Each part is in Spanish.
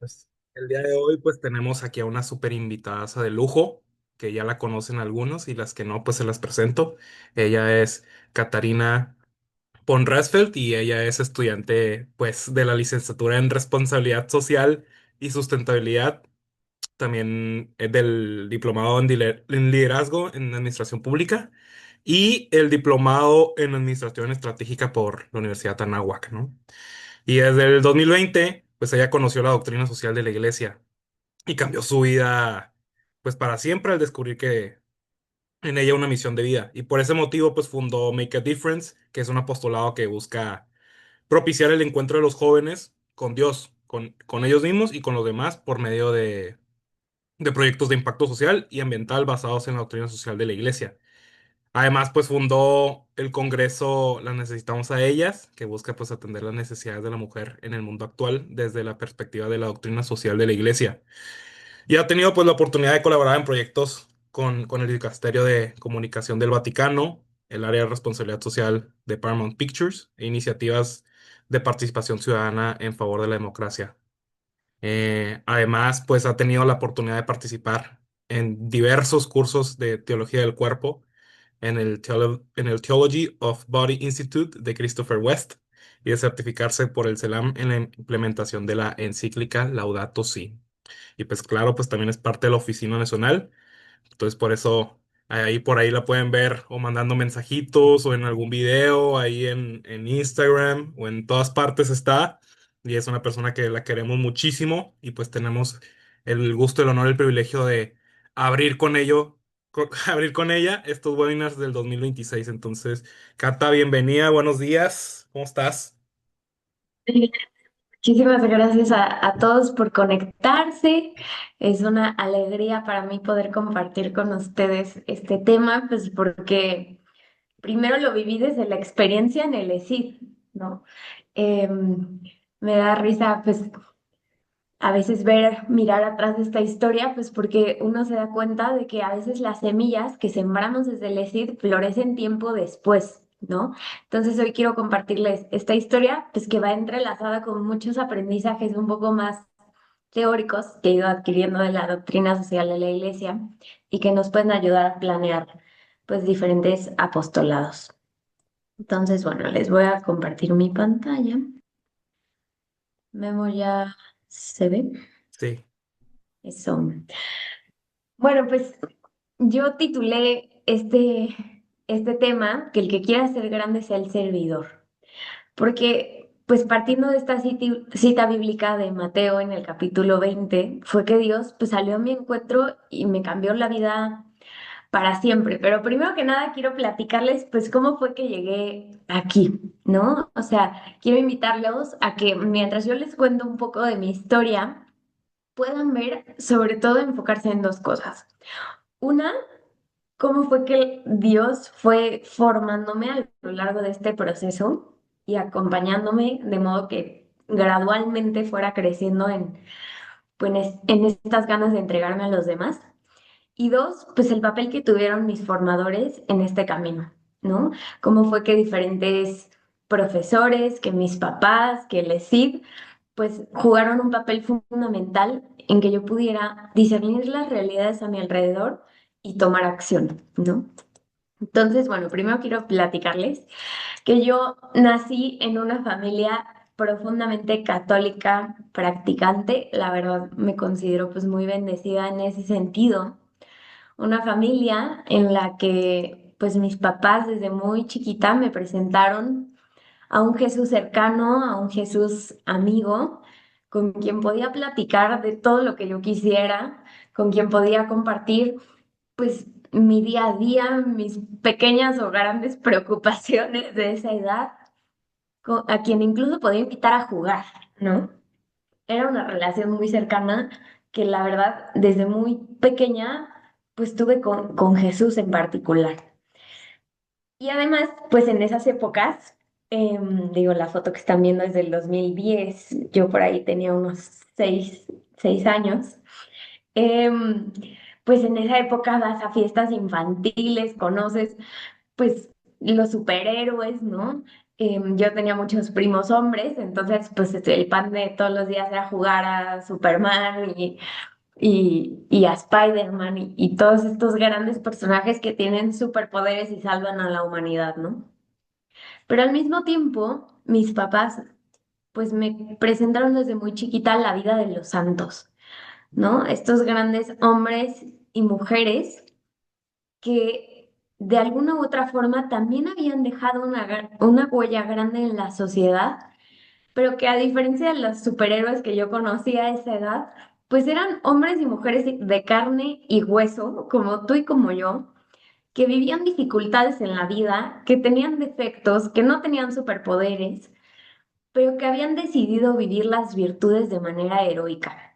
Pues, el día de hoy pues tenemos aquí a una súper invitada de lujo, que ya la conocen algunos y las que no pues se las presento. Ella es Catarina Rasfeld y ella es estudiante pues de la licenciatura en responsabilidad social y sustentabilidad, también del diplomado en liderazgo en administración pública y el diplomado en administración estratégica por la Universidad Anáhuac, ¿no? Y desde el 2020 pues ella conoció la doctrina social de la iglesia y cambió su vida pues para siempre al descubrir que en ella una misión de vida. Y por ese motivo pues fundó Make a Difference, que es un apostolado que busca propiciar el encuentro de los jóvenes con Dios, con ellos mismos y con los demás por medio de proyectos de impacto social y ambiental basados en la doctrina social de la iglesia. Además, pues fundó el Congreso Las Necesitamos a Ellas, que busca pues atender las necesidades de la mujer en el mundo actual desde la perspectiva de la doctrina social de la iglesia. Y ha tenido pues la oportunidad de colaborar en proyectos con el Dicasterio de Comunicación del Vaticano, el área de responsabilidad social de Paramount Pictures e iniciativas de participación ciudadana en favor de la democracia. Además, pues ha tenido la oportunidad de participar en diversos cursos de teología del cuerpo en el Theology of Body Institute de Christopher West y de certificarse por el CELAM en la implementación de la encíclica Laudato Si'. Y pues claro, pues también es parte de la Oficina Nacional. Entonces por eso ahí por ahí la pueden ver o mandando mensajitos o en algún video, ahí en Instagram o en todas partes está. Y es una persona que la queremos muchísimo y pues tenemos el gusto, el honor, el privilegio de abrir con abrir con ella estos webinars del 2026. Entonces, Cata, bienvenida, buenos días, ¿cómo estás? Muchísimas gracias a todos por conectarse. Es una alegría para mí poder compartir con ustedes este tema, pues porque primero lo viví desde la experiencia en el ESID, ¿no? Me da risa, pues, a veces mirar atrás de esta historia, pues porque uno se da cuenta de que a veces las semillas que sembramos desde el ESID florecen tiempo después, ¿no? Entonces hoy quiero compartirles esta historia, pues que va entrelazada con muchos aprendizajes un poco más teóricos que he ido adquiriendo de la doctrina social de la Iglesia y que nos pueden ayudar a planear, pues, diferentes apostolados. Entonces, bueno, les voy a compartir mi pantalla. Memo ya se ve. Sí, Eso. Bueno, pues yo titulé este tema que el que quiera ser grande sea el servidor, porque pues partiendo de esta cita bíblica de Mateo en el capítulo 20 fue que Dios pues salió a mi encuentro y me cambió la vida para siempre. Pero primero que nada quiero platicarles pues cómo fue que llegué aquí, ¿no? O sea, quiero invitarlos a que mientras yo les cuento un poco de mi historia, puedan ver, sobre todo enfocarse en dos cosas. Una, cómo fue que Dios fue formándome a lo largo de este proceso y acompañándome de modo que gradualmente fuera creciendo en estas ganas de entregarme a los demás. Y dos, pues el papel que tuvieron mis formadores en este camino, ¿no? Cómo fue que diferentes profesores, que mis papás, que el ESID, pues jugaron un papel fundamental en que yo pudiera discernir las realidades a mi alrededor y tomar acción, ¿no? Entonces, bueno, primero quiero platicarles que yo nací en una familia profundamente católica, practicante. La verdad, me considero pues muy bendecida en ese sentido. Una familia en la que pues mis papás desde muy chiquita me presentaron a un Jesús cercano, a un Jesús amigo, con quien podía platicar de todo lo que yo quisiera, con quien podía compartir pues mi día a día, mis pequeñas o grandes preocupaciones de esa edad, a quien incluso podía invitar a jugar, ¿no? Era una relación muy cercana que la verdad desde muy pequeña pues tuve con Jesús en particular. Y además, pues en esas épocas, digo, la foto que están viendo es del 2010, yo por ahí tenía unos seis años. Em, pues en esa época vas a fiestas infantiles, conoces pues los superhéroes, ¿no? Yo tenía muchos primos hombres, entonces pues el pan de todos los días era jugar a Superman y a Spider-Man y todos estos grandes personajes que tienen superpoderes y salvan a la humanidad, ¿no? Pero al mismo tiempo, mis papás pues me presentaron desde muy chiquita la vida de los santos, ¿no? Estos grandes hombres y mujeres que de alguna u otra forma también habían dejado una huella grande en la sociedad, pero que a diferencia de los superhéroes que yo conocía a esa edad, pues eran hombres y mujeres de carne y hueso, como tú y como yo, que vivían dificultades en la vida, que tenían defectos, que no tenían superpoderes, pero que habían decidido vivir las virtudes de manera heroica.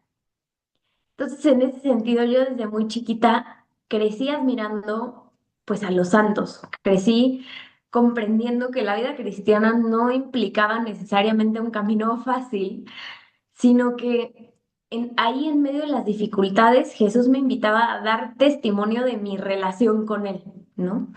Entonces, en ese sentido, yo desde muy chiquita crecí admirando pues a los santos, crecí comprendiendo que la vida cristiana no implicaba necesariamente un camino fácil, sino que ahí en medio de las dificultades Jesús me invitaba a dar testimonio de mi relación con él, ¿no?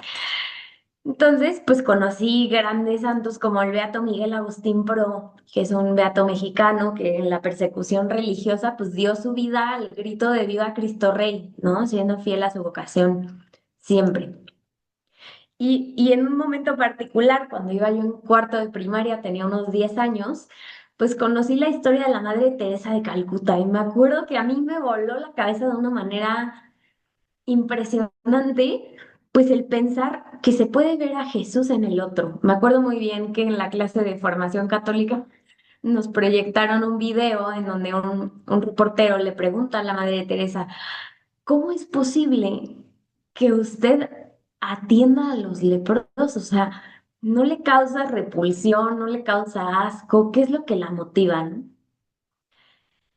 Entonces, pues conocí grandes santos como el Beato Miguel Agustín Pro, que es un beato mexicano que en la persecución religiosa pues dio su vida al grito de Viva Cristo Rey, ¿no? Siendo fiel a su vocación siempre. Y en un momento particular, cuando iba yo en cuarto de primaria, tenía unos 10 años, pues conocí la historia de la Madre Teresa de Calcuta y me acuerdo que a mí me voló la cabeza de una manera impresionante, pues el pensar que se puede ver a Jesús en el otro. Me acuerdo muy bien que en la clase de formación católica nos proyectaron un video en donde un reportero le pregunta a la Madre Teresa, ¿cómo es posible que usted atienda a los leprosos? O sea, ¿no le causa repulsión, no le causa asco? ¿Qué es lo que la motiva, no?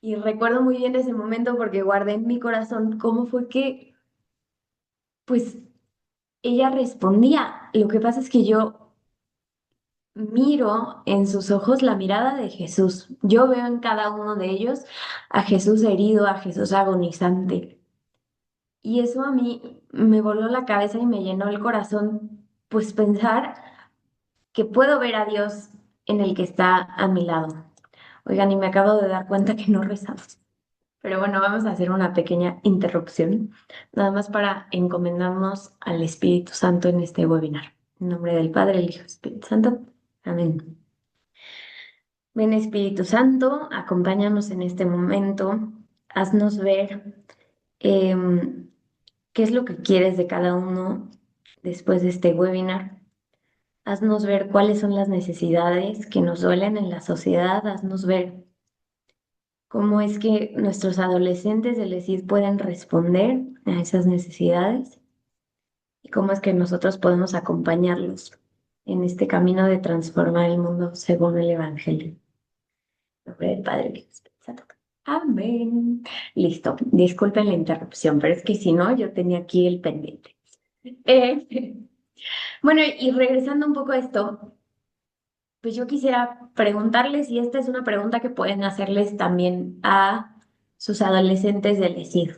Y recuerdo muy bien ese momento porque guardé en mi corazón cómo fue que, pues, ella respondía. Lo que pasa es que yo miro en sus ojos la mirada de Jesús. Yo veo en cada uno de ellos a Jesús herido, a Jesús agonizante. Y eso a mí me voló la cabeza y me llenó el corazón, pues pensar que puedo ver a Dios en el que está a mi lado. Oigan, y me acabo de dar cuenta que no rezamos. Pero bueno, vamos a hacer una pequeña interrupción, nada más para encomendarnos al Espíritu Santo en este webinar. En nombre del Padre, el Hijo y el Espíritu Santo. Amén. Ven Espíritu Santo, acompáñanos en este momento. Haznos ver em, qué es lo que quieres de cada uno después de este webinar. Haznos ver cuáles son las necesidades que nos duelen en la sociedad. Haznos ver cómo es que nuestros adolescentes del ESID pueden responder a esas necesidades y cómo es que nosotros podemos acompañarlos en este camino de transformar el mundo según el Evangelio. En nombre del Padre, del Hijo y del Espíritu Santo. Amén. Listo. Disculpen la interrupción, pero es que si no, yo tenía aquí el pendiente. Eh, bueno, y regresando un poco a esto, pues yo quisiera preguntarles, y esta es una pregunta que pueden hacerles también a sus adolescentes del ESID.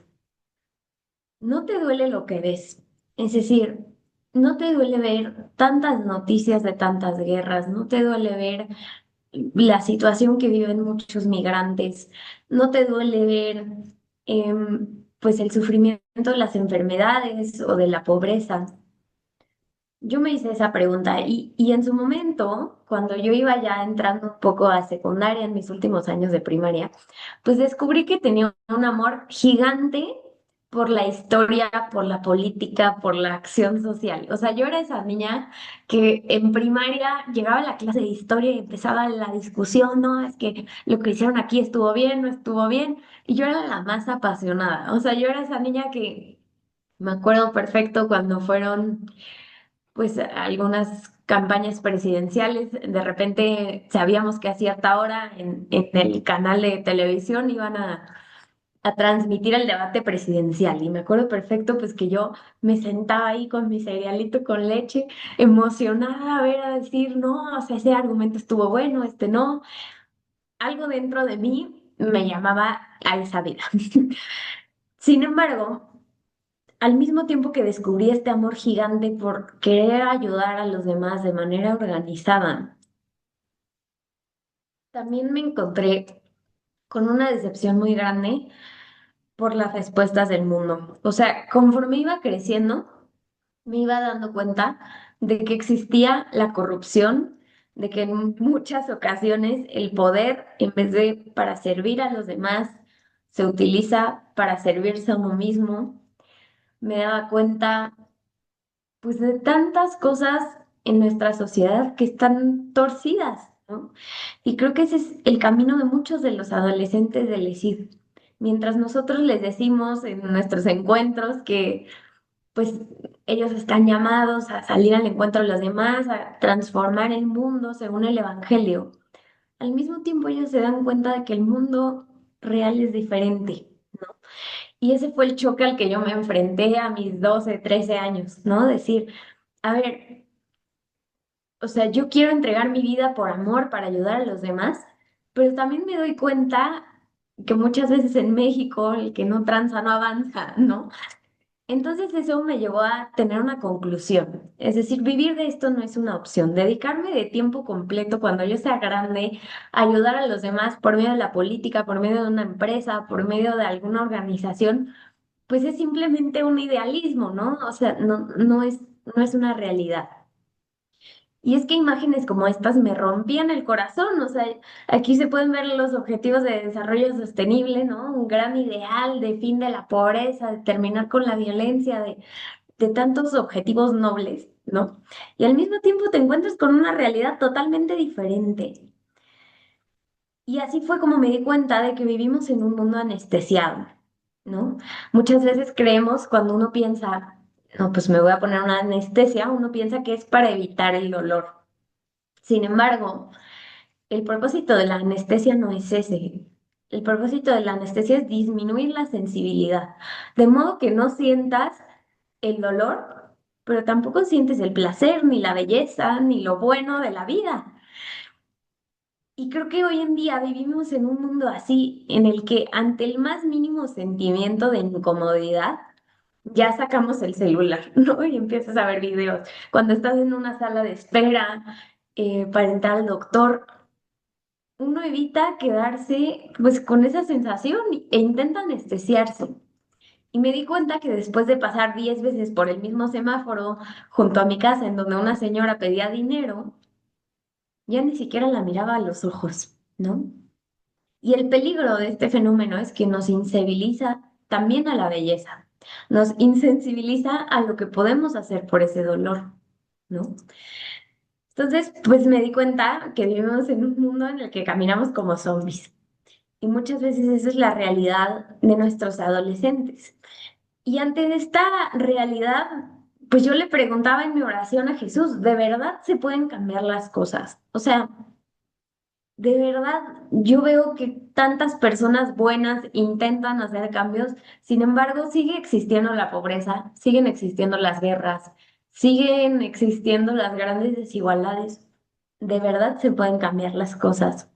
¿No te duele lo que ves? Es decir, ¿no te duele ver tantas noticias de tantas guerras? ¿No te duele ver la situación que viven muchos migrantes? ¿No te duele ver pues el sufrimiento de las enfermedades o de la pobreza? Yo me hice esa pregunta y en su momento, cuando yo iba ya entrando un poco a secundaria en mis últimos años de primaria, pues descubrí que tenía un amor gigante por la historia, por la política, por la acción social. O sea, yo era esa niña que en primaria llegaba a la clase de historia y empezaba la discusión, no, es que lo que hicieron aquí estuvo bien, no estuvo bien, y yo era la más apasionada. O sea, yo era esa niña que me acuerdo perfecto cuando fueron pues algunas campañas presidenciales, de repente sabíamos que a cierta hora en el canal de televisión iban a transmitir el debate presidencial y me acuerdo perfecto pues que yo me sentaba ahí con mi cerealito con leche, emocionada a ver, a decir, no, o sea, ese argumento estuvo bueno, este no, algo dentro de mí me llamaba a esa vida. Sin embargo, al mismo tiempo que descubrí este amor gigante por querer ayudar a los demás de manera organizada también me encontré con una decepción muy grande por las respuestas del mundo. O sea, conforme iba creciendo, me iba dando cuenta de que existía la corrupción, de que en muchas ocasiones el poder, en vez de para servir a los demás, se utiliza para servirse a uno mismo. Me daba cuenta, pues, de tantas cosas en nuestra sociedad que están torcidas, ¿no? Y creo que ese es el camino de muchos de los adolescentes del ESID. Mientras nosotros les decimos en nuestros encuentros que pues ellos están llamados a salir al encuentro de los demás, a transformar el mundo según el Evangelio. Al mismo tiempo ellos se dan cuenta de que el mundo real es diferente, ¿no? Y ese fue el choque al que yo me enfrenté a mis 12 13 años, ¿no? Decir, a ver, o sea, yo quiero entregar mi vida por amor para ayudar a los demás, pero también me doy cuenta que muchas veces en México el que no tranza no avanza, ¿no? Entonces eso me llevó a tener una conclusión, es decir, vivir de esto no es una opción, dedicarme de tiempo completo cuando yo sea grande, a ayudar a los demás por medio de la política, por medio de una empresa, por medio de alguna organización, pues es simplemente un idealismo, ¿no? O sea, no es una realidad. Y es que imágenes como estas me rompían el corazón, o sea, aquí se pueden ver los objetivos de desarrollo sostenible, ¿no? Un gran ideal de fin de la pobreza, de terminar con la violencia, de tantos objetivos nobles, ¿no? Y al mismo tiempo te encuentras con una realidad totalmente diferente. Y así fue como me di cuenta de que vivimos en un mundo anestesiado, ¿no? Muchas veces creemos cuando uno piensa, no, pues me voy a poner una anestesia, uno piensa que es para evitar el dolor. Sin embargo, el propósito de la anestesia no es ese. El propósito de la anestesia es disminuir la sensibilidad, de modo que no sientas el dolor, pero tampoco sientes el placer, ni la belleza, ni lo bueno de la vida. Y creo que hoy en día vivimos en un mundo así, en el que ante el más mínimo sentimiento de incomodidad, ya sacamos el celular, ¿no? Y empiezas a ver videos. Cuando estás en una sala de espera para entrar al doctor, uno evita quedarse pues con esa sensación e intenta anestesiarse. Y me di cuenta que después de pasar 10 veces por el mismo semáforo junto a mi casa en donde una señora pedía dinero, ya ni siquiera la miraba a los ojos, ¿no? Y el peligro de este fenómeno es que nos insensibiliza también a la belleza, nos insensibiliza a lo que podemos hacer por ese dolor, ¿no? Entonces, pues me di cuenta que vivimos en un mundo en el que caminamos como zombies. Y muchas veces esa es la realidad de nuestros adolescentes. Y ante esta realidad, pues yo le preguntaba en mi oración a Jesús, ¿de verdad se pueden cambiar las cosas? O sea, de verdad, yo veo que tantas personas buenas intentan hacer cambios, sin embargo, sigue existiendo la pobreza, siguen existiendo las guerras, siguen existiendo las grandes desigualdades. ¿De verdad se pueden cambiar las cosas?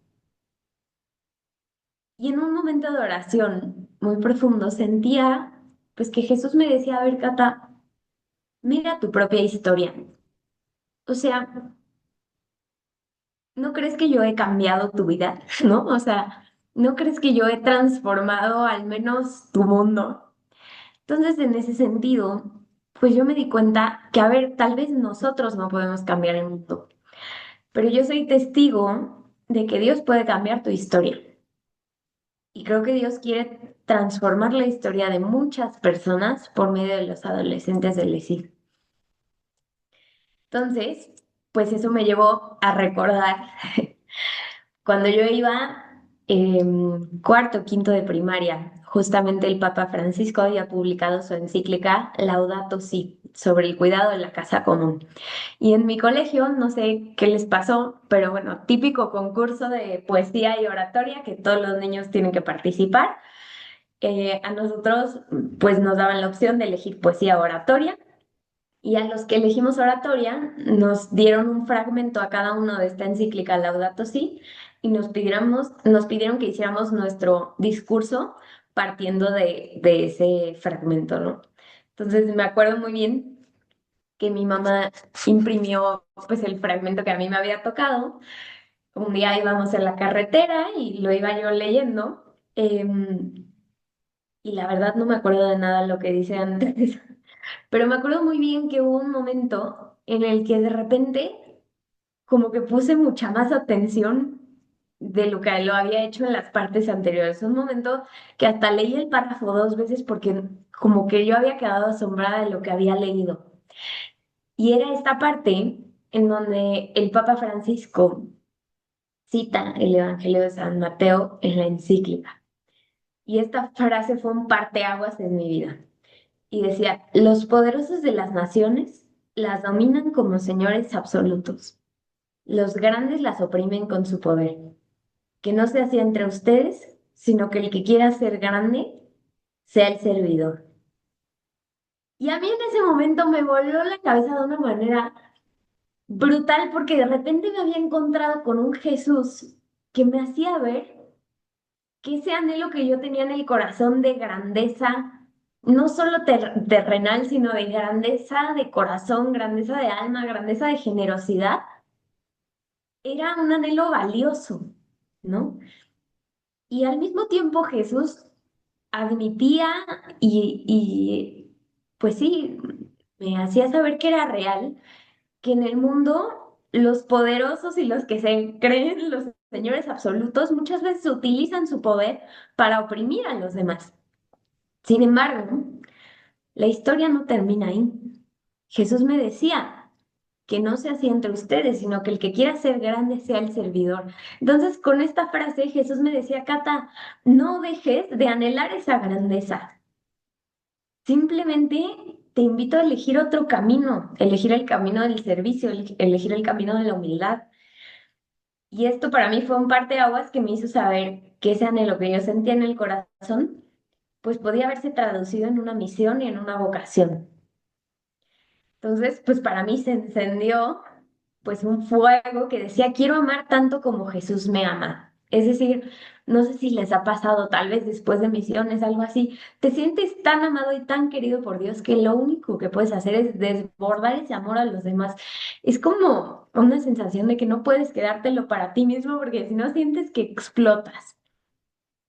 Y en un momento de oración muy profundo sentía pues que Jesús me decía, a ver, Cata, mira tu propia historia. O sea, ¿no crees que yo he cambiado tu vida? ¿No? O sea, ¿no crees que yo he transformado al menos tu mundo? Entonces, en ese sentido, pues yo me di cuenta que, a ver, tal vez nosotros no podemos cambiar el mundo, pero yo soy testigo de que Dios puede cambiar tu historia. Y creo que Dios quiere transformar la historia de muchas personas por medio de los adolescentes del ESID. Entonces, pues eso me llevó a recordar cuando yo iba cuarto, quinto de primaria, justamente el Papa Francisco había publicado su encíclica Laudato Si sobre el cuidado de la casa común. Y en mi colegio, no sé qué les pasó, pero bueno, típico concurso de poesía y oratoria que todos los niños tienen que participar. A nosotros, pues nos daban la opción de elegir poesía o oratoria. Y a los que elegimos oratoria, nos dieron un fragmento a cada uno de esta encíclica Laudato Si y nos pidieron que hiciéramos nuestro discurso partiendo de ese fragmento, ¿no? Entonces me acuerdo muy bien que mi mamá imprimió pues el fragmento que a mí me había tocado Un día íbamos en la carretera y lo iba yo leyendo, y la verdad no me acuerdo de nada de lo que dice antes, pero me acuerdo muy bien que hubo un momento en el que de repente como que puse mucha más atención de lo que lo había hecho en las partes anteriores. Un momento que hasta leí el párrafo dos veces porque como que yo había quedado asombrada de lo que había leído. Y era esta parte en donde el Papa Francisco cita el Evangelio de San Mateo en la encíclica. Y esta frase fue un parteaguas en mi vida. Y decía, los poderosos de las naciones las dominan como señores absolutos. Los grandes las oprimen con su poder. Que no se hacía entre ustedes, sino que el que quiera ser grande sea el servidor. Y a mí en ese momento me voló la cabeza de una manera brutal porque de repente me había encontrado con un Jesús que me hacía ver que ese anhelo que yo tenía en el corazón de grandeza, no solo terrenal, sino de grandeza de corazón, grandeza de alma, grandeza de generosidad, era un anhelo valioso, ¿no? Y al mismo tiempo Jesús admitía pues sí, me hacía saber que era real, que en el mundo los poderosos y los que se creen los señores absolutos muchas veces utilizan su poder para oprimir a los demás. Sin embargo, la historia no termina ahí. Jesús me decía que no se hacía entre ustedes, sino que el que quiera ser grande sea el servidor. Entonces, con esta frase, Jesús me decía, Cata, no dejes de anhelar esa grandeza. Simplemente te invito a elegir otro camino, elegir el camino del servicio, elegir el camino de la humildad. Y esto para mí fue un parteaguas que me hizo saber que ese anhelo que yo sentía en el corazón, pues podía haberse traducido en una misión y en una vocación. Entonces, pues para mí se encendió pues un fuego que decía, quiero amar tanto como Jesús me ama. Es decir, no sé si les ha pasado tal vez después de misiones, algo así, te sientes tan amado y tan querido por Dios que lo único que puedes hacer es desbordar ese amor a los demás. Es como una sensación de que no puedes quedártelo para ti mismo porque si no sientes que explotas.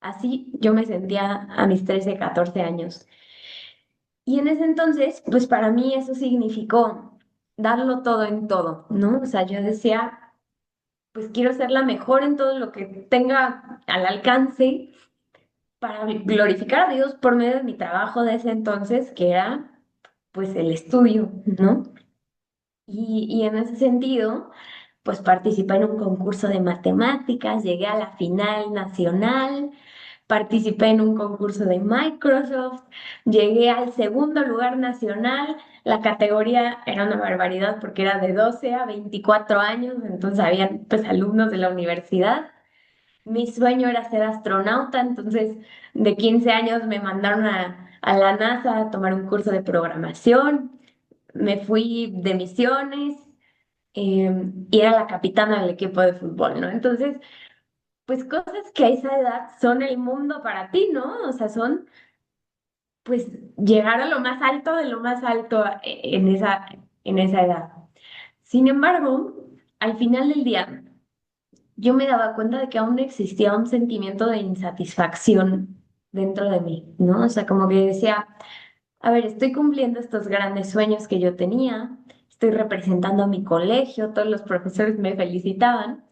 Así yo me sentía a mis 13 14 años. Y en ese entonces, pues para mí eso significó darlo todo en todo, ¿no? O sea, yo decía, pues quiero ser la mejor en todo lo que tenga al alcance para glorificar a Dios por medio de mi trabajo de ese entonces, que era pues el estudio, ¿no? Y en ese sentido, pues participé en un concurso de matemáticas, llegué a la final nacional. Participé en un concurso de Microsoft, llegué al segundo lugar nacional, la categoría era una barbaridad porque era de 12 a 24 años, entonces habían pues alumnos de la universidad. Mi sueño era ser astronauta, entonces de 15 años me mandaron a la NASA a tomar un curso de programación, me fui de misiones, y era la capitana del equipo de fútbol, ¿no? Entonces pues cosas que a esa edad son el mundo para ti, ¿no? O sea, son pues llegar a lo más alto de lo más alto en esa edad. Sin embargo, al final del día, yo me daba cuenta de que aún existía un sentimiento de insatisfacción dentro de mí, ¿no? O sea, como que decía, a ver, estoy cumpliendo estos grandes sueños que yo tenía, estoy representando a mi colegio, todos los profesores me felicitaban.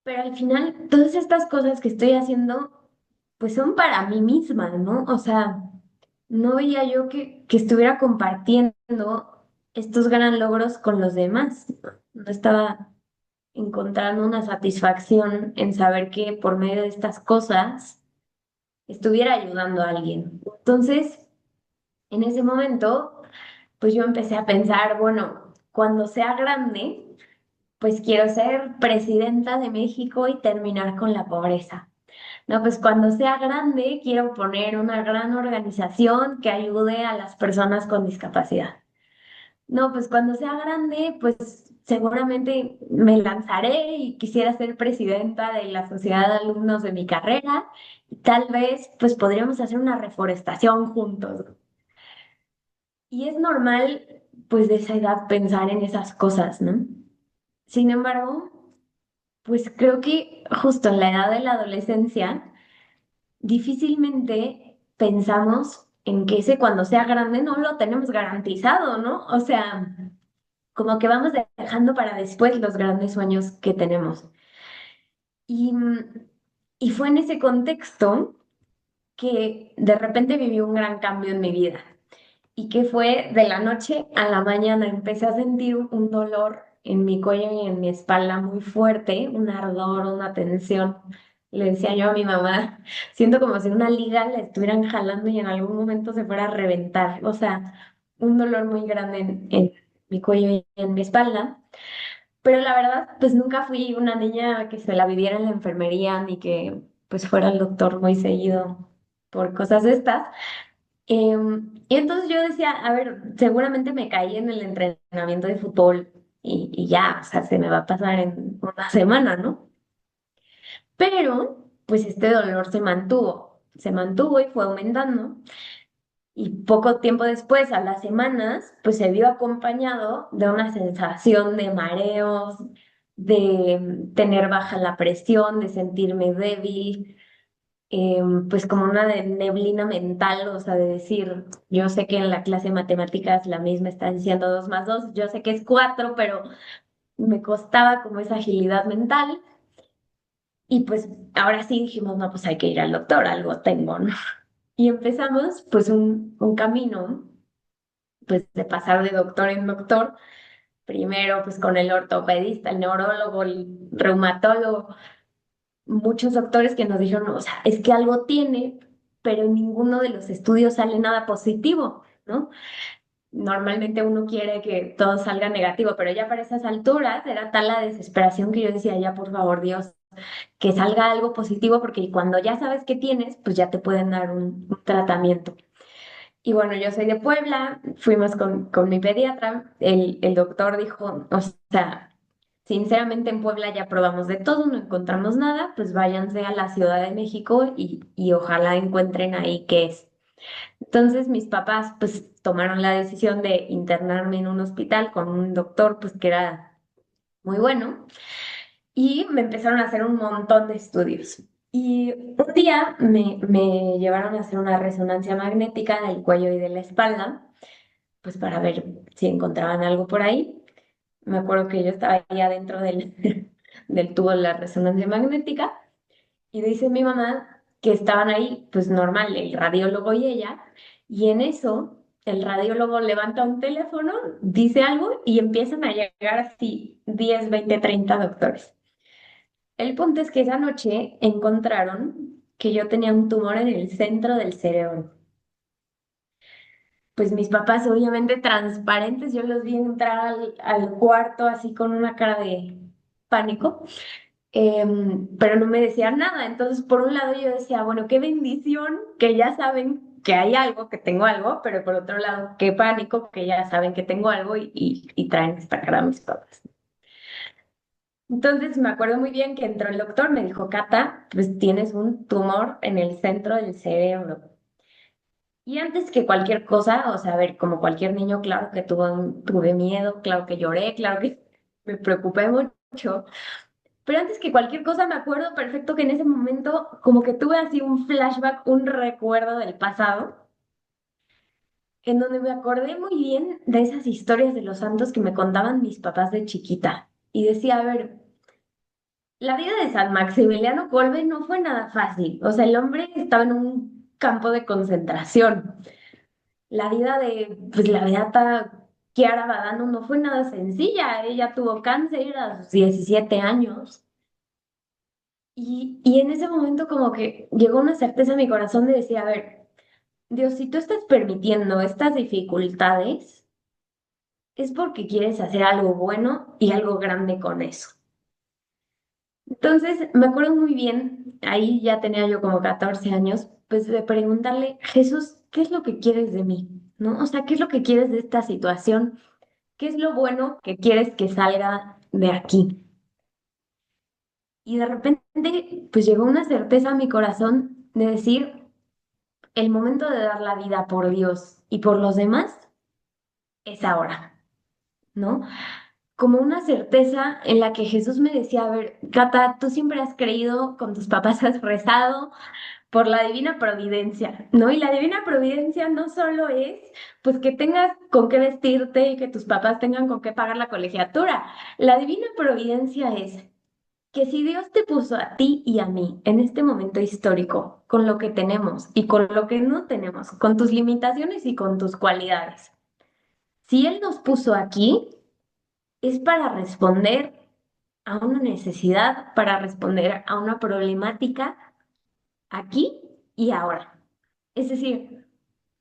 Pero al final, todas estas cosas que estoy haciendo, pues son para mí misma, ¿no? O sea, no veía yo que estuviera compartiendo estos gran logros con los demás. No estaba encontrando una satisfacción en saber que por medio de estas cosas estuviera ayudando a alguien. Entonces, en ese momento, pues yo empecé a pensar, bueno, cuando sea grande, pues quiero ser presidenta de México y terminar con la pobreza. No, pues cuando sea grande quiero poner una gran organización que ayude a las personas con discapacidad. No, pues cuando sea grande, pues seguramente me lanzaré y quisiera ser presidenta de la sociedad de alumnos de mi carrera y tal vez pues podríamos hacer una reforestación juntos. Y es normal pues de esa edad pensar en esas cosas, ¿no? Sin embargo, Pues creo que justo en la edad de la adolescencia, difícilmente pensamos en que ese cuando sea grande no lo tenemos garantizado, ¿no? O sea, como que vamos dejando para después los grandes sueños que tenemos. Y, y fue en ese contexto que de repente viví un gran cambio en mi vida y que fue de la noche a la mañana empecé a sentir un dolor en mi cuello y en mi espalda muy fuerte, un ardor, una tensión. Le decía yo a mi mamá, siento como si una liga la estuvieran jalando y en algún momento se fuera a reventar. O sea, un dolor muy grande en mi cuello y en mi espalda. Pero la verdad, pues nunca fui una niña que se la viviera en la enfermería ni que pues fuera al doctor muy seguido por cosas de estas. Y entonces yo decía, a ver, seguramente me caí en el entrenamiento de fútbol y ya, o sea, se me va a pasar en una semana, ¿no? Pero, pues este dolor se mantuvo y fue aumentando. Y poco tiempo después, a las semanas, pues se vio acompañado de una sensación de mareos, de tener baja la presión, de sentirme débil, pues como una neblina mental, o sea, de decir, yo sé que en la clase de matemáticas la misma está diciendo 2 más 2, yo sé que es 4, pero me costaba como esa agilidad mental. Y pues ahora sí dijimos, no, pues hay que ir al doctor, algo tengo, ¿no? Y empezamos pues un camino, pues de pasar de doctor en doctor, primero pues con el ortopedista, el neurólogo, el reumatólogo, muchos doctores que nos dijeron, o sea, es que algo tiene, pero en ninguno de los estudios sale nada positivo, ¿no? Normalmente uno quiere que todo salga negativo, pero ya para esas alturas era tal la desesperación que yo decía, ya por favor, Dios, que salga algo positivo, porque cuando ya sabes qué tienes, pues ya te pueden dar un tratamiento. Y bueno, yo soy de Puebla, fuimos con mi pediatra, el doctor dijo, o sea, sinceramente en Puebla ya probamos de todo, no encontramos nada, pues váyanse a la Ciudad de México y ojalá encuentren ahí qué es. Entonces mis papás pues tomaron la decisión de internarme en un hospital con un doctor pues que era muy bueno y me empezaron a hacer un montón de estudios. Y un día me llevaron a hacer una resonancia magnética del cuello y de la espalda, pues para ver si encontraban algo por ahí. Me acuerdo que yo estaba ahí adentro del, del tubo de la resonancia magnética y dice mi mamá que estaban ahí, pues normal, el radiólogo y ella, y en eso el radiólogo levanta un teléfono, dice algo y empiezan a llegar así 10, 20, 30 doctores. El punto es que esa noche encontraron que yo tenía un tumor en el centro del cerebro. Pues mis papás, obviamente transparentes, yo los vi entrar al cuarto así con una cara de pánico, pero no me decían nada. Entonces, por un lado yo decía, bueno, qué bendición que ya saben que hay algo, que tengo algo, pero por otro lado, qué pánico que ya saben que tengo algo y traen esta cara a mis papás. Entonces me acuerdo muy bien que entró el doctor, me dijo, Cata, pues tienes un tumor en el centro del cerebro. Y antes que cualquier cosa, o sea, a ver, como cualquier niño, claro que tuve miedo, claro que lloré, claro que me preocupé mucho. Pero antes que cualquier cosa, me acuerdo perfecto que en ese momento como que tuve así un flashback, un recuerdo del pasado, en donde me acordé muy bien de esas historias de los santos que me contaban mis papás de chiquita. Y decía, a ver, la vida de San Maximiliano Kolbe no fue nada fácil. O sea, el hombre estaba en un campo de concentración. La vida de, pues la beata Chiara Badano no fue nada sencilla. Ella tuvo cáncer a sus 17 años. Y en ese momento como que llegó una certeza a mi corazón de decir, a ver, Dios, si tú estás permitiendo estas dificultades, es porque quieres hacer algo bueno y algo grande con eso. Entonces, me acuerdo muy bien, ahí ya tenía yo como 14 años, pues de preguntarle, Jesús, ¿qué es lo que quieres de mí? ¿No? O sea, ¿qué es lo que quieres de esta situación? ¿Qué es lo bueno que quieres que salga de aquí? Y de repente, pues llegó una certeza a mi corazón de decir, el momento de dar la vida por Dios y por los demás es ahora, ¿no? como una certeza en la que Jesús me decía, a ver, Cata, tú siempre has creído, con tus papás has rezado por la divina providencia, ¿no? Y la divina providencia no solo es, pues, que tengas con qué vestirte y que tus papás tengan con qué pagar la colegiatura. La divina providencia es que si Dios te puso a ti y a mí en este momento histórico, con lo que tenemos y con lo que no tenemos, con tus limitaciones y con tus cualidades, si Él nos puso aquí, es para responder a una necesidad, para responder a una problemática aquí y ahora. Es decir,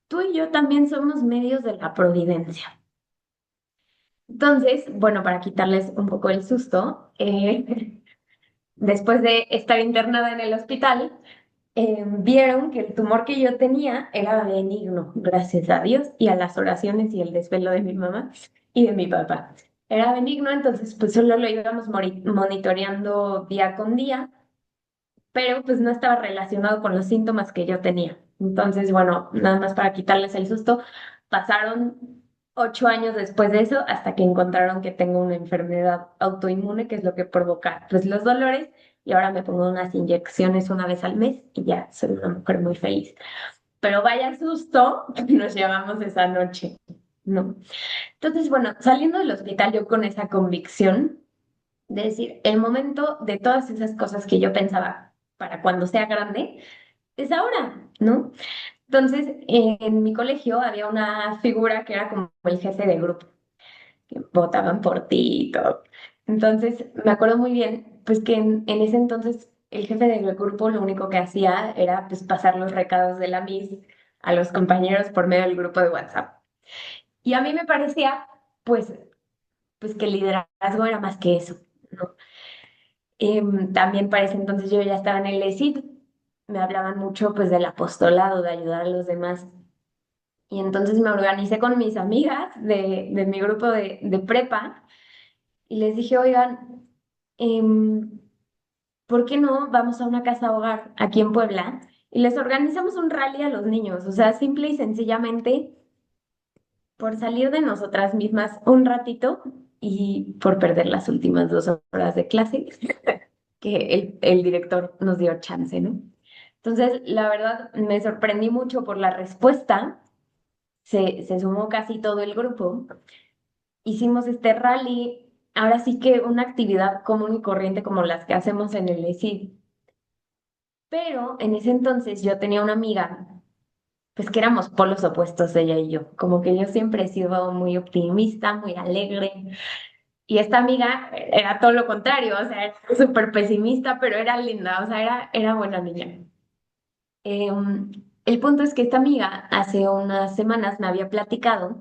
tú y yo también somos medios de la providencia. Entonces, bueno, para quitarles un poco el susto, después de estar internada en el hospital, vieron que el tumor que yo tenía era benigno, gracias a Dios y a las oraciones y el desvelo de mi mamá y de mi papá. Era benigno, entonces pues solo lo íbamos monitoreando día con día, pero pues no estaba relacionado con los síntomas que yo tenía. Entonces, bueno, nada más para quitarles el susto, pasaron 8 años después de eso hasta que encontraron que tengo una enfermedad autoinmune, que es lo que provoca pues los dolores, y ahora me pongo unas inyecciones una vez al mes y ya soy una mujer muy feliz. Pero vaya susto que nos llevamos esa noche, ¿no? Entonces, bueno, saliendo del hospital yo con esa convicción de decir, el momento de todas esas cosas que yo pensaba para cuando sea grande es ahora, ¿no? Entonces, en mi colegio había una figura que era como el jefe de grupo, que votaban por ti y todo. Entonces, me acuerdo muy bien, pues que en ese entonces el jefe del grupo lo único que hacía era pues pasar los recados de la Miss a los compañeros por medio del grupo de WhatsApp. Y a mí me parecía, pues, pues que el liderazgo era más que eso, ¿no? También para ese entonces yo ya estaba en el ESID, me hablaban mucho pues del apostolado, de ayudar a los demás. Y entonces me organicé con mis amigas de mi grupo de prepa y les dije, oigan, em, ¿por qué no vamos a una casa hogar aquí en Puebla? Y les organizamos un rally a los niños, o sea, simple y sencillamente por salir de nosotras mismas un ratito y por perder las últimas 2 horas de clase, que el director nos dio chance, ¿no? Entonces, la verdad, me sorprendí mucho por la respuesta. Se sumó casi todo el grupo. Hicimos este rally, ahora sí que una actividad común y corriente como las que hacemos en el ESID. Pero en ese entonces yo tenía una amiga, pues que éramos polos opuestos ella y yo. Como que yo siempre he sido muy optimista, muy alegre. Y esta amiga era todo lo contrario, o sea, era súper pesimista, pero era linda, o sea, era buena niña. El punto es que esta amiga hace unas semanas me había platicado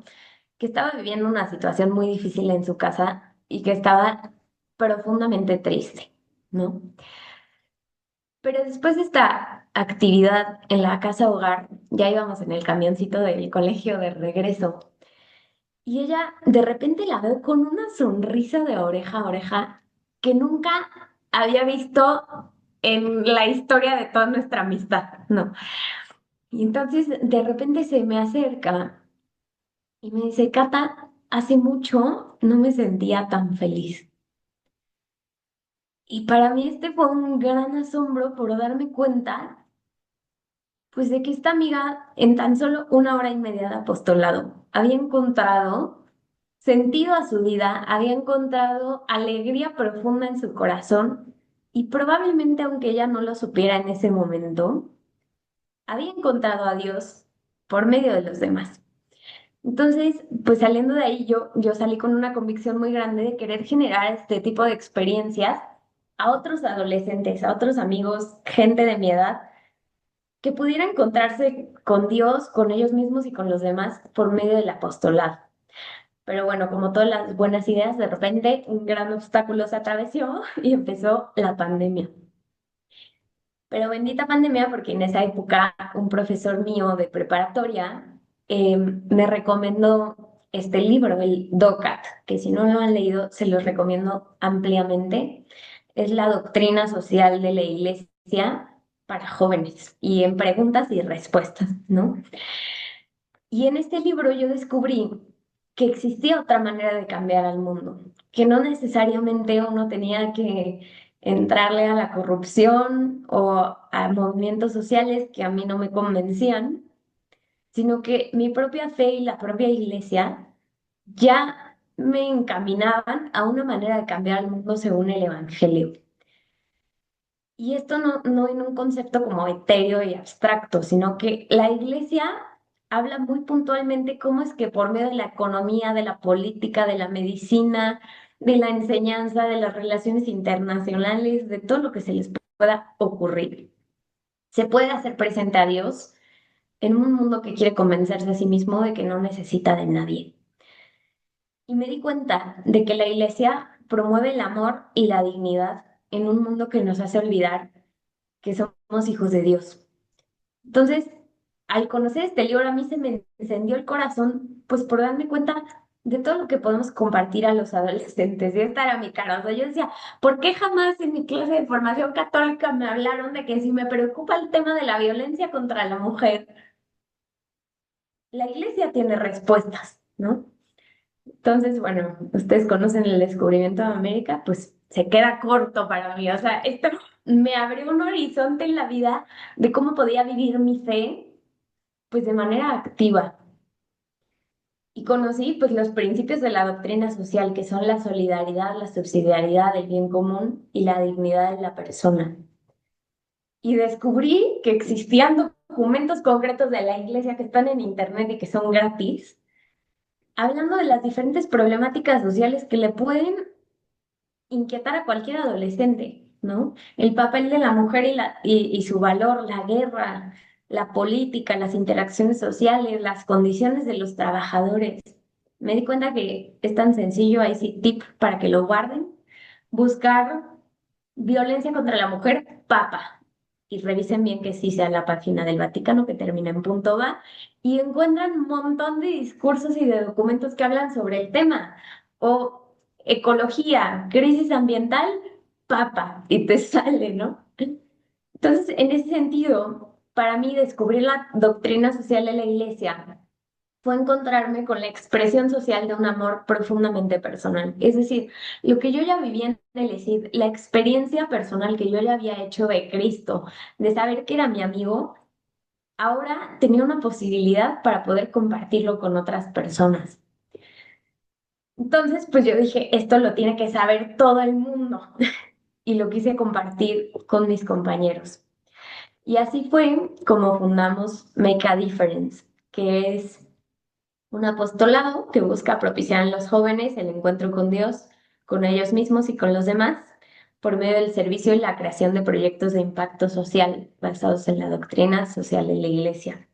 que estaba viviendo una situación muy difícil en su casa y que estaba profundamente triste, ¿no? Pero después de esta actividad en la casa hogar, ya íbamos en el camioncito del colegio de regreso y ella de repente la veo con una sonrisa de oreja a oreja que nunca había visto en la historia de toda nuestra amistad, ¿no? Y entonces de repente se me acerca y me dice, Cata, hace mucho no me sentía tan feliz. Y para mí este fue un gran asombro por darme cuenta, pues de que esta amiga en tan solo 1 hora y media de apostolado había encontrado sentido a su vida, había encontrado alegría profunda en su corazón y probablemente aunque ella no lo supiera en ese momento, había encontrado a Dios por medio de los demás. Entonces, pues saliendo de ahí, yo salí con una convicción muy grande de querer generar este tipo de experiencias a otros adolescentes, a otros amigos, gente de mi edad, que pudiera encontrarse con Dios, con ellos mismos y con los demás por medio del apostolado. Pero bueno, como todas las buenas ideas, de repente un gran obstáculo se atravesó y empezó la pandemia. Pero bendita pandemia, porque en esa época un profesor mío de preparatoria me recomendó este libro, el DOCAT, que si no lo han leído, se los recomiendo ampliamente. Es la doctrina social de la Iglesia para jóvenes y en preguntas y respuestas, ¿no? Y en este libro yo descubrí que existía otra manera de cambiar al mundo, que no necesariamente uno tenía que entrarle a la corrupción o a movimientos sociales que a mí no me convencían, sino que mi propia fe y la propia iglesia ya me encaminaban a una manera de cambiar el mundo según el Evangelio. Y esto no en un concepto como etéreo y abstracto, sino que la iglesia habla muy puntualmente cómo es que por medio de la economía, de la política, de la medicina, de la enseñanza, de las relaciones internacionales, de todo lo que se les pueda ocurrir, se puede hacer presente a Dios en un mundo que quiere convencerse a sí mismo de que no necesita de nadie. Y me di cuenta de que la iglesia promueve el amor y la dignidad en un mundo que nos hace olvidar que somos hijos de Dios. Entonces, al conocer este libro, a mí se me encendió el corazón, pues por darme cuenta de todo lo que podemos compartir a los adolescentes. Y esta era mi cara. O sea, yo decía, ¿por qué jamás en mi clase de formación católica me hablaron de que si me preocupa el tema de la violencia contra la mujer, la iglesia tiene respuestas, ¿no? Entonces, bueno, ustedes conocen el descubrimiento de América, pues se queda corto para mí. O sea, esto me abrió un horizonte en la vida de cómo podía vivir mi fe, pues de manera activa. Y conocí, pues, los principios de la doctrina social, que son la solidaridad, la subsidiariedad, el bien común y la dignidad de la persona. Y descubrí que existían documentos concretos de la iglesia que están en internet y que son gratis, hablando de las diferentes problemáticas sociales que le pueden inquietar a cualquier adolescente, ¿no? El papel de la mujer y su valor, la guerra, la política, las interacciones sociales, las condiciones de los trabajadores. Me di cuenta que es tan sencillo, ahí sí, tip para que lo guarden, buscar violencia contra la mujer, papa. Y revisen bien que sí sea la página del Vaticano que termina en punto va y encuentran un montón de discursos y de documentos que hablan sobre el tema. O ecología, crisis ambiental, papa, y te sale, ¿no? Entonces, en ese sentido, para mí descubrir la doctrina social de la iglesia fue encontrarme con la expresión social de un amor profundamente personal. Es decir, lo que yo ya vivía en el ESID, la experiencia personal que yo ya había hecho de Cristo, de saber que era mi amigo, ahora tenía una posibilidad para poder compartirlo con otras personas. Entonces, pues yo dije, esto lo tiene que saber todo el mundo y lo quise compartir con mis compañeros. Y así fue como fundamos Make a Difference, que es un apostolado que busca propiciar en los jóvenes el encuentro con Dios, con ellos mismos y con los demás, por medio del servicio y la creación de proyectos de impacto social basados en la doctrina social de la Iglesia.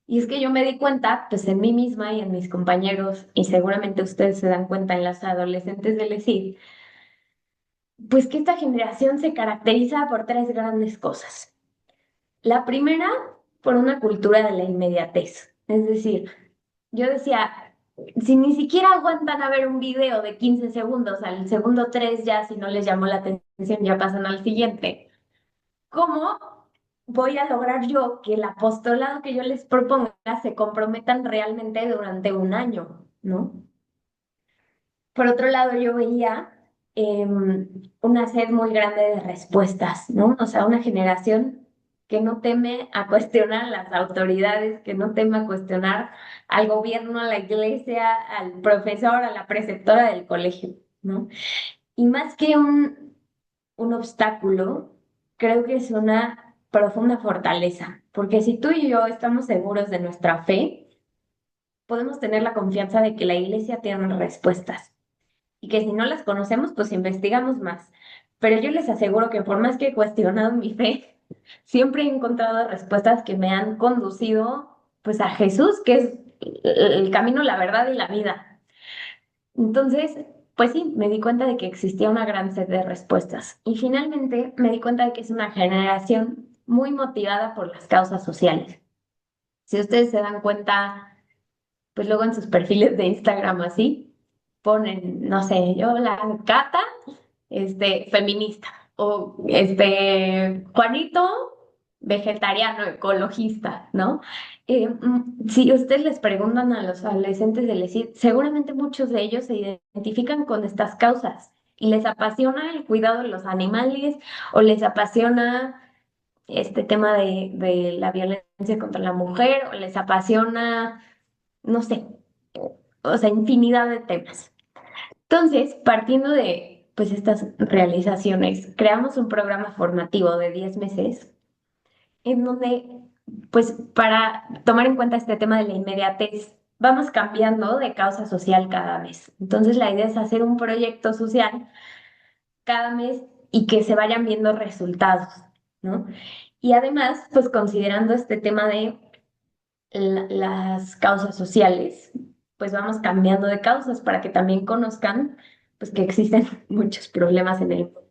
Y es que yo me di cuenta, pues en mí misma y en mis compañeros, y seguramente ustedes se dan cuenta en las adolescentes del ESID, pues que esta generación se caracteriza por tres grandes cosas. La primera, por una cultura de la inmediatez. Es decir, yo decía, si ni siquiera aguantan a ver un video de 15 segundos, al segundo 3 ya, si no les llamó la atención, ya pasan al siguiente. ¿Cómo voy a lograr yo que el apostolado que yo les proponga se comprometan realmente durante un año, ¿no? Por otro lado, yo veía una sed muy grande de respuestas, ¿no? O sea, una generación que no teme a cuestionar a las autoridades, que no teme a cuestionar al gobierno, a la iglesia, al profesor, a la preceptora del colegio, ¿no? Y más que un obstáculo, creo que es una profunda fortaleza, porque si tú y yo estamos seguros de nuestra fe, podemos tener la confianza de que la iglesia tiene respuestas y que si no las conocemos, pues investigamos más. Pero yo les aseguro que por más que he cuestionado mi fe, siempre he encontrado respuestas que me han conducido pues a Jesús, que es el camino, la verdad y la vida. Entonces, pues sí, me di cuenta de que existía una gran sed de respuestas. Y finalmente me di cuenta de que es una generación muy motivada por las causas sociales. Si ustedes se dan cuenta, pues luego en sus perfiles de Instagram así, ponen, no sé, yo la Cata, feminista, o Juanito, vegetariano, ecologista, ¿no? Si ustedes les preguntan a los adolescentes del ESID, seguramente muchos de ellos se identifican con estas causas y les apasiona el cuidado de los animales o les apasiona este tema de la violencia contra la mujer o les apasiona, no sé, o sea, infinidad de temas. Entonces, partiendo de pues estas realizaciones, creamos un programa formativo de 10 meses en donde, pues para tomar en cuenta este tema de la inmediatez, vamos cambiando de causa social cada mes. Entonces, la idea es hacer un proyecto social cada mes y que se vayan viendo resultados, ¿no? Y además, pues considerando este tema de las causas sociales, pues vamos cambiando de causas para que también conozcan, pues que existen muchos problemas en el mundo.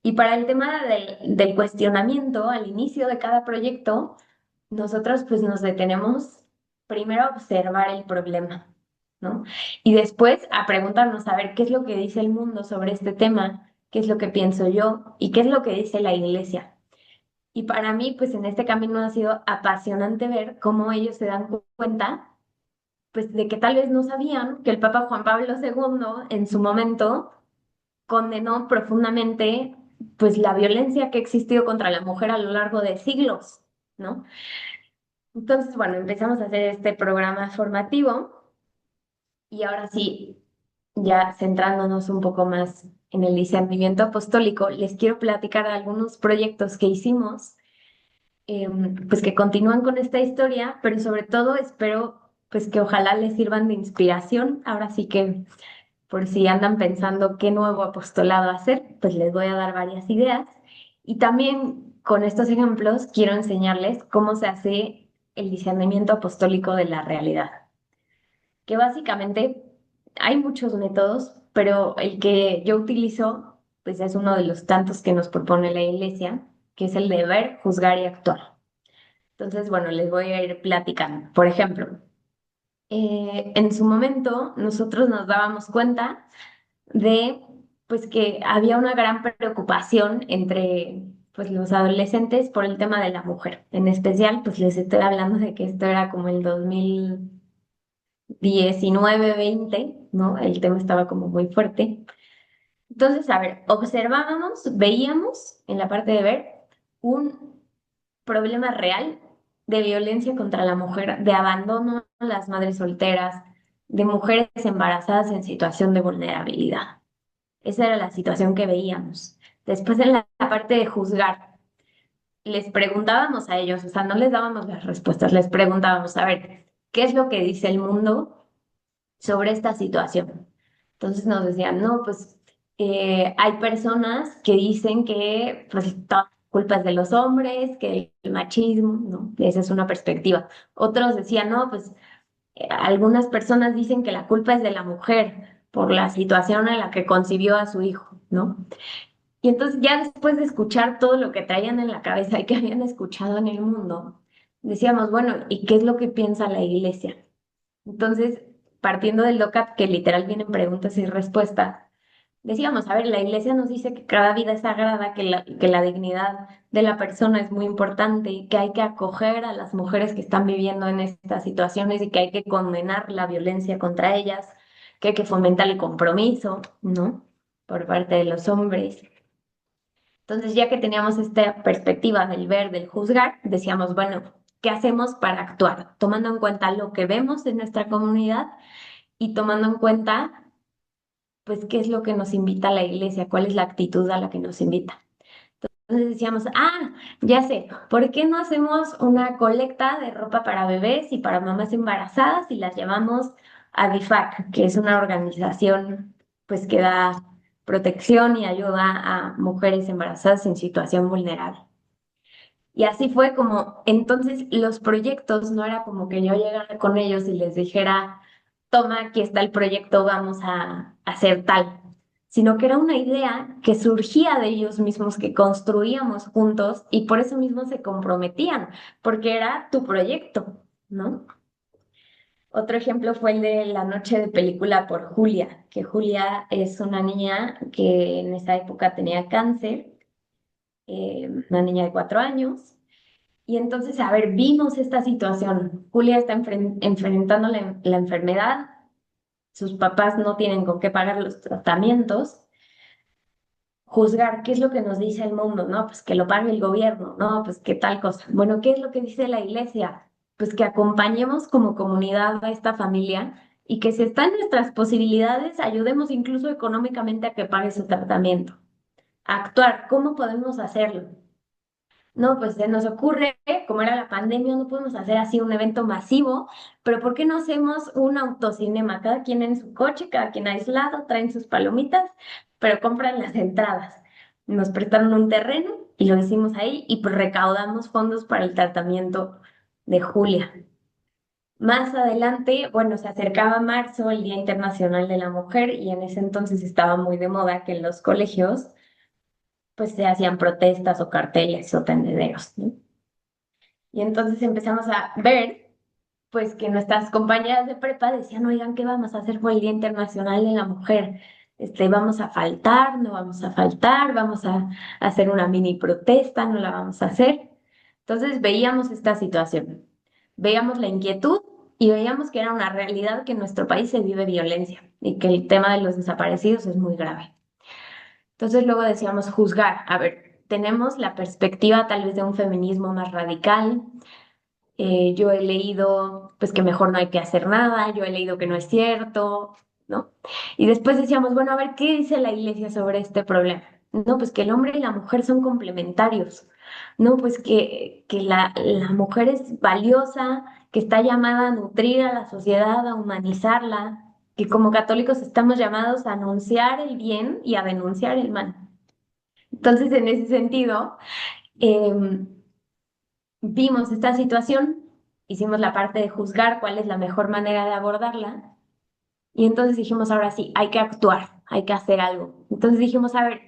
Y para el tema del cuestionamiento al inicio de cada proyecto, nosotros pues nos detenemos primero a observar el problema, ¿no? Y después a preguntarnos a ver qué es lo que dice el mundo sobre este tema, qué es lo que pienso yo y qué es lo que dice la iglesia. Y para mí, pues en este camino ha sido apasionante ver cómo ellos se dan cuenta, pues de que tal vez no sabían que el Papa Juan Pablo II en su momento condenó profundamente pues la violencia que ha existido contra la mujer a lo largo de siglos, ¿no? Entonces, bueno, empezamos a hacer este programa formativo y ahora sí, ya centrándonos un poco más en el discernimiento apostólico, les quiero platicar algunos proyectos que hicimos, pues que continúan con esta historia, pero sobre todo espero pues que ojalá les sirvan de inspiración. Ahora sí que por si andan pensando qué nuevo apostolado hacer, pues les voy a dar varias ideas. Y también con estos ejemplos quiero enseñarles cómo se hace el discernimiento apostólico de la realidad, que básicamente hay muchos métodos, pero el que yo utilizo, pues es uno de los tantos que nos propone la Iglesia, que es el de ver, juzgar y actuar. Entonces, bueno, les voy a ir platicando. Por ejemplo, en su momento nosotros nos dábamos cuenta de pues que había una gran preocupación entre pues los adolescentes por el tema de la mujer. En especial, pues les estoy hablando de que esto era como el 2019 20, ¿no? El tema estaba como muy fuerte. Entonces, a ver, observábamos, veíamos en la parte de ver un problema real de violencia contra la mujer, de abandono a las madres solteras, de mujeres embarazadas en situación de vulnerabilidad. Esa era la situación que veíamos. Después en la parte de juzgar, les preguntábamos a ellos, o sea, no les dábamos las respuestas, les preguntábamos, a ver, ¿qué es lo que dice el mundo sobre esta situación? Entonces nos decían, no, pues hay personas que dicen que pues toda la culpa es de los hombres, que el machismo, ¿no? Esa es una perspectiva. Otros decían, no, pues algunas personas dicen que la culpa es de la mujer por la situación en la que concibió a su hijo, ¿no? Y entonces ya después de escuchar todo lo que traían en la cabeza y que habían escuchado en el mundo, decíamos, bueno, ¿y qué es lo que piensa la iglesia? Entonces, partiendo del DOCAT, que literal vienen preguntas y respuestas, decíamos, a ver, la iglesia nos dice que cada vida es sagrada, que la dignidad de la persona es muy importante y que hay que acoger a las mujeres que están viviendo en estas situaciones y que hay que condenar la violencia contra ellas, que hay que fomentar el compromiso, ¿no? Por parte de los hombres. Entonces, ya que teníamos esta perspectiva del ver, del juzgar, decíamos, bueno, ¿qué hacemos para actuar? Tomando en cuenta lo que vemos en nuestra comunidad y tomando en cuenta, pues, qué es lo que nos invita la iglesia, cuál es la actitud a la que nos invita. Entonces decíamos, ya sé, ¿por qué no hacemos una colecta de ropa para bebés y para mamás embarazadas y las llevamos a DIFAC, que es una organización pues que da protección y ayuda a mujeres embarazadas en situación vulnerable? Y así fue como, entonces los proyectos no era como que yo llegara con ellos y les dijera, toma, aquí está el proyecto, vamos a hacer tal, sino que era una idea que surgía de ellos mismos, que construíamos juntos y por eso mismo se comprometían, porque era tu proyecto, ¿no? Otro ejemplo fue el de la noche de película por Julia, que Julia es una niña que en esa época tenía cáncer, una niña de 4 años Y entonces, a ver, vimos esta situación. Julia está enfrentando la enfermedad, sus papás no tienen con qué pagar los tratamientos. Juzgar qué es lo que nos dice el mundo, ¿no? Pues que lo pague el gobierno, ¿no? Pues qué tal cosa. Bueno, ¿qué es lo que dice la iglesia? Pues que acompañemos como comunidad a esta familia y que si está en nuestras posibilidades, ayudemos incluso económicamente a que pague su tratamiento. Actuar, ¿cómo podemos hacerlo? No, pues se nos ocurre, como era la pandemia, no podemos hacer así un evento masivo, pero ¿por qué no hacemos un autocinema? Cada quien en su coche, cada quien aislado, traen sus palomitas, pero compran las entradas. Nos prestaron un terreno y lo hicimos ahí y pues recaudamos fondos para el tratamiento de Julia. Más adelante, bueno, se acercaba marzo, el Día Internacional de la Mujer, y en ese entonces estaba muy de moda que en los colegios pues se hacían protestas o carteles o tendederos, ¿no? Y entonces empezamos a ver, pues, que nuestras compañeras de prepa decían, oigan, ¿qué vamos a hacer por el Día Internacional de la Mujer? Vamos a faltar, no vamos a faltar, vamos a hacer una mini protesta, no la vamos a hacer. Entonces veíamos esta situación, veíamos la inquietud y veíamos que era una realidad que en nuestro país se vive violencia y que el tema de los desaparecidos es muy grave. Entonces luego decíamos juzgar, a ver, tenemos la perspectiva tal vez de un feminismo más radical. Yo he leído pues que mejor no hay que hacer nada, yo he leído que no es cierto, ¿no? Y después decíamos, bueno, a ver, ¿qué dice la iglesia sobre este problema? No, pues que el hombre y la mujer son complementarios, no, pues que la mujer es valiosa, que está llamada a nutrir a la sociedad, a humanizarla, que como católicos estamos llamados a anunciar el bien y a denunciar el mal. Entonces, en ese sentido, em, vimos esta situación, hicimos la parte de juzgar cuál es la mejor manera de abordarla y entonces dijimos, ahora sí, hay que actuar, hay que hacer algo. Entonces dijimos, a ver,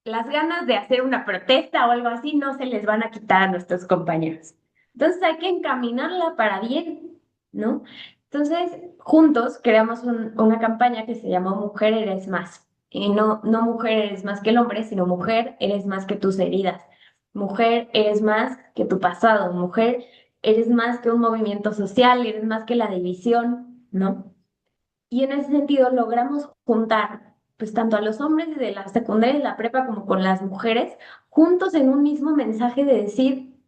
las ganas de hacer una protesta o algo así no se les van a quitar a nuestros compañeros. Entonces hay que encaminarla para bien, ¿no? Entonces, juntos creamos una campaña que se llamó Mujer Eres Más. Y no, no mujer eres más que el hombre, sino mujer eres más que tus heridas. Mujer eres más que tu pasado. Mujer eres más que un movimiento social, eres más que la división, ¿no? Y en ese sentido logramos juntar, pues tanto a los hombres de la secundaria y la prepa como con las mujeres, juntos en un mismo mensaje de decir,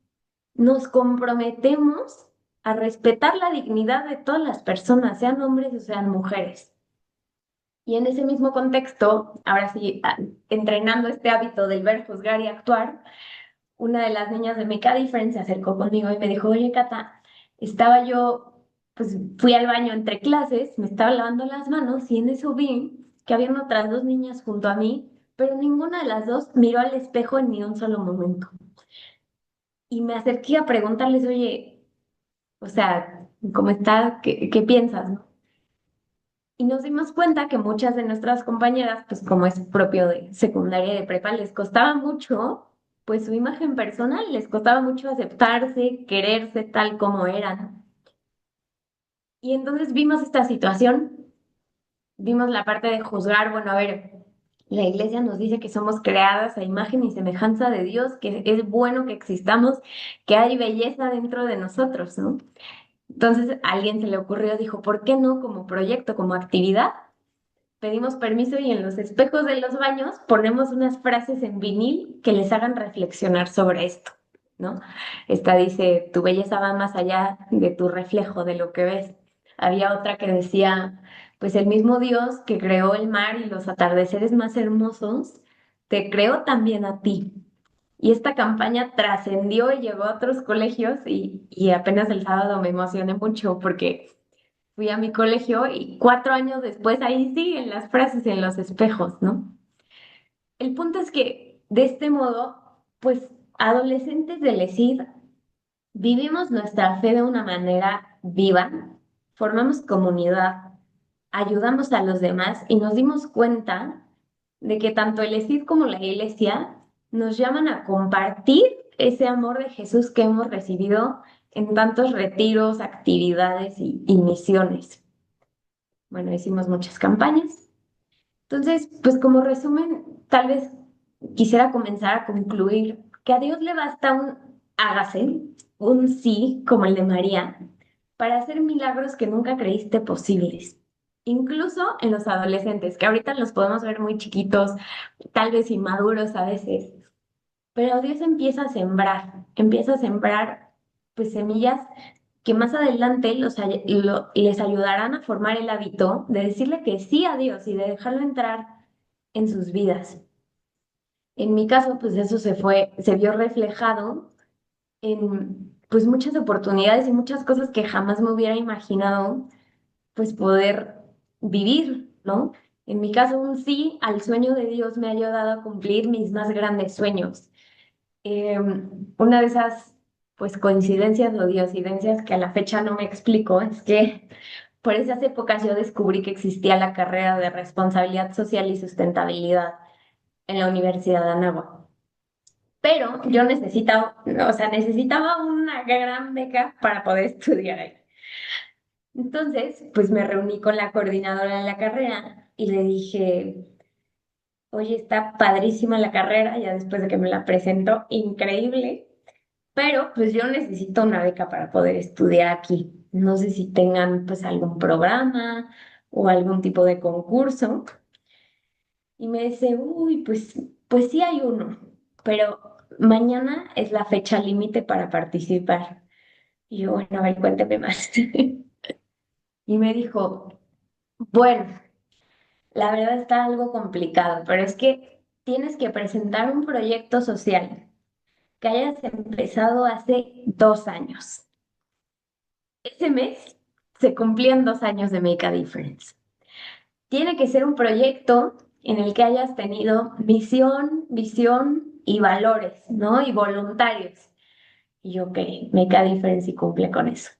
nos comprometemos a respetar la dignidad de todas las personas, sean hombres o sean mujeres. Y en ese mismo contexto, ahora sí, entrenando este hábito del ver, juzgar y actuar, una de las niñas de Make a Difference se acercó conmigo y me dijo, oye, Cata, estaba yo, pues fui al baño entre clases, me estaba lavando las manos y en eso vi que habían otras dos niñas junto a mí, pero ninguna de las dos miró al espejo en ni un solo momento. Y me acerqué a preguntarles, oye, o sea, ¿cómo estás? ¿Qué piensas, no? Y nos dimos cuenta que muchas de nuestras compañeras, pues como es propio de secundaria y de prepa, les costaba mucho, pues su imagen personal, les costaba mucho aceptarse, quererse tal como eran. Y entonces vimos esta situación, vimos la parte de juzgar, bueno, a ver, la iglesia nos dice que somos creadas a imagen y semejanza de Dios, que es bueno que existamos, que hay belleza dentro de nosotros, ¿no? Entonces a alguien se le ocurrió, dijo, ¿por qué no como proyecto, como actividad? Pedimos permiso y en los espejos de los baños ponemos unas frases en vinil que les hagan reflexionar sobre esto, ¿no? Esta dice, tu belleza va más allá de tu reflejo, de lo que ves. Había otra que decía, pues el mismo Dios que creó el mar y los atardeceres más hermosos, te creó también a ti. Y esta campaña trascendió y llegó a otros colegios y apenas el sábado me emocioné mucho porque fui a mi colegio y 4 años después ahí siguen las frases en los espejos, ¿no? El punto es que de este modo, pues adolescentes del ESID vivimos nuestra fe de una manera viva, formamos comunidad, ayudamos a los demás y nos dimos cuenta de que tanto el ESID como la iglesia nos llaman a compartir ese amor de Jesús que hemos recibido en tantos retiros, actividades y misiones. Bueno, hicimos muchas campañas. Entonces, pues como resumen, tal vez quisiera comenzar a concluir que a Dios le basta hágase, un sí como el de María, para hacer milagros que nunca creíste posibles. Incluso en los adolescentes, que ahorita los podemos ver muy chiquitos, tal vez inmaduros a veces, pero Dios empieza a sembrar pues semillas que más adelante les ayudarán a formar el hábito de decirle que sí a Dios y de dejarlo entrar en sus vidas. En mi caso, pues eso se vio reflejado en pues muchas oportunidades y muchas cosas que jamás me hubiera imaginado pues poder vivir, ¿no? En mi caso, un sí al sueño de Dios me ha ayudado a cumplir mis más grandes sueños. Una de esas pues coincidencias o diosidencias que a la fecha no me explico es que por esas épocas yo descubrí que existía la carrera de responsabilidad social y sustentabilidad en la Universidad de Anáhuac. Pero yo necesitaba una gran beca para poder estudiar ahí. Entonces, pues me reuní con la coordinadora de la carrera y le dije, oye, está padrísima la carrera, ya después de que me la presentó, increíble, pero pues yo necesito una beca para poder estudiar aquí. No sé si tengan pues algún programa o algún tipo de concurso. Y me dice, uy, pues sí hay uno, pero mañana es la fecha límite para participar. Y yo, bueno, a ver, cuénteme más. Y me dijo, bueno, la verdad está algo complicado, pero es que tienes que presentar un proyecto social que hayas empezado hace 2 años. Ese mes se cumplían 2 años de Make a Difference. Tiene que ser un proyecto en el que hayas tenido misión, visión y valores, ¿no? Y voluntarios. Y yo, ok, Make a Difference y cumple con eso.